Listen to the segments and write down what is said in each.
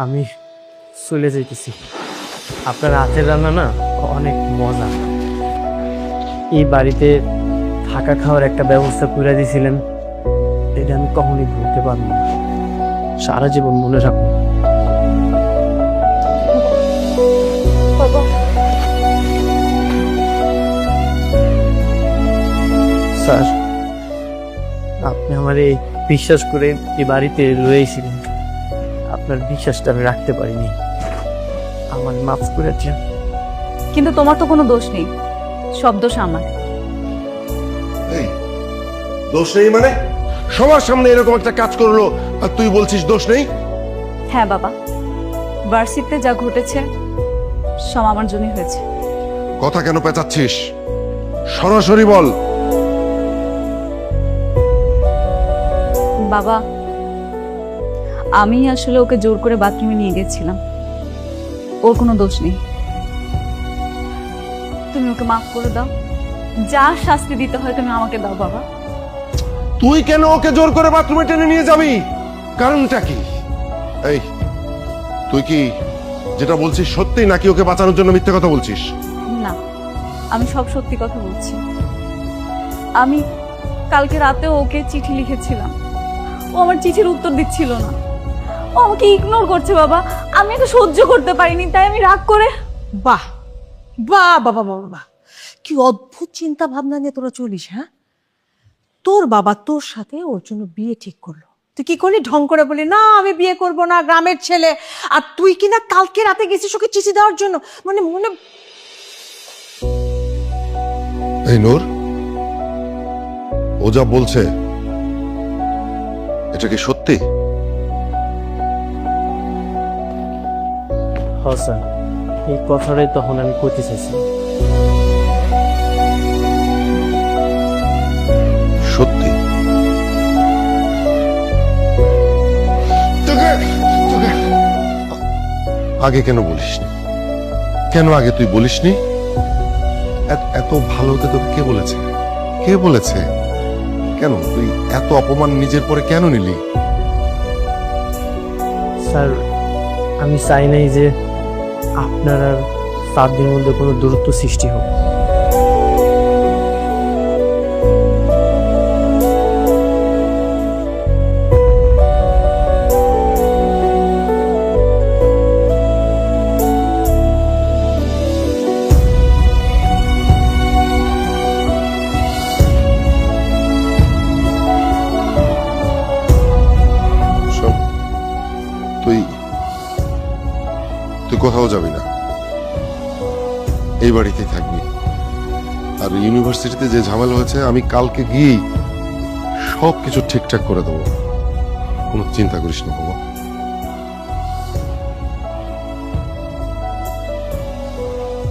আমি চলে যাইতেছি। আপনার হাতের রান্না না অনেক মজা। এই বাড়িতে থাকা খাওয়ার একটা ব্যবস্থা করে দিয়েছিলেন, এটা আমি কখনই ভুলতে পারবো না, সারা জীবন মনে রাখবো। বাবা, স্যার, আপনি আমার এই বিশ্বাস করে এই বাড়িতে রয়েছিলেন, আপনার বিশ্বাসটা আমি রাখতে পারিনি, আমার মাফ করে দিন। কিন্তু তোমার তো কোনো দোষ নেই, সব দোষ আমার। এই দোষ নেই মানে? সবার সামনে এরকম একটা কাজ করলো আর তুই বলছিস দোষ নেই? হ্যাঁ বাবা, ভার্সিটিতে যা ঘটেছে সব আমার জন্যই হয়েছে। কথা কেন পেঁচাচ্ছিস? সরাসরি বল। বাবা, আমি আসলে ওকে জোর করে বাথরুমে নিয়ে গেছিলাম, ওর কোনো দোষ নেই। তুমি ওকে মাফ করে দাও, যা শাস্তি দিতে হয় তুমি আমাকে দাও বাবা। তুই কেন ওকে জোর করে বাথরুমে টেনে নিয়ে যাবি? কারণটা কি? এই তুই কি যেটা বলছিস সত্যি নাকি ওকে বাঁচানোর জন্য মিথ্যে কথা বলছিস? না, আমি সব সত্যি কথা বলছি। আমি কালকে রাতে ওকে চিঠি লিখেছিলাম, ও আমার চিঠির উত্তর দিচ্ছিল না, ও আমাকে ইগনোর করছে বাবা। আমি এটা সহ্য করতে পারিনি, তাই আমি রাগ করে। বাহ বাহ বাবা বাবা বাহ, কি অদ্ভুত চিন্তা ভাবনা নিয়ে তোরা চলিস। হ্যাঁ, তোর বাবা তোর সাথে ওর জন্য বিয়ে ঠিক করলো, তুই কি করলি? ঢং করে বলি না আমি বিয়ে করব না, গ্রামের ছেলে। আর তুই কিনা কালকে রাতে গেছিস ওকে চিঠি দেওয়ার জন্য। মানে মনে এই নূর, ও যা বলছে এটা কি সত্যি? হ স্যার, এই কথাটাই তখন আমি কইতে চাইছি। সত্যি? আগে কেন বলিসনি? কেন আগে তুই বলিসনি? এত ভালো হতে তোকে কে বলেছে? কে বলেছে? কেন তুই এত অপমান নিজের পরে কেন নিলি? স্যার, আমি চাই নাই যে আপনার আর সাধ্যের মধ্যে কোনো দূরত্ব সৃষ্টি হোক। শোন, তুই তুই কোথাও যাবি না, এই বাড়িতেই থাকবি। আর ইউনিভার্সিটিতে যে ঝামেলা হয়েছে আমি কালকে গিয়েই সবকিছু ঠিকঠাক করে দেবো, কোনো চিন্তা করিস না বাবা।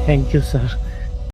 Thank you sir.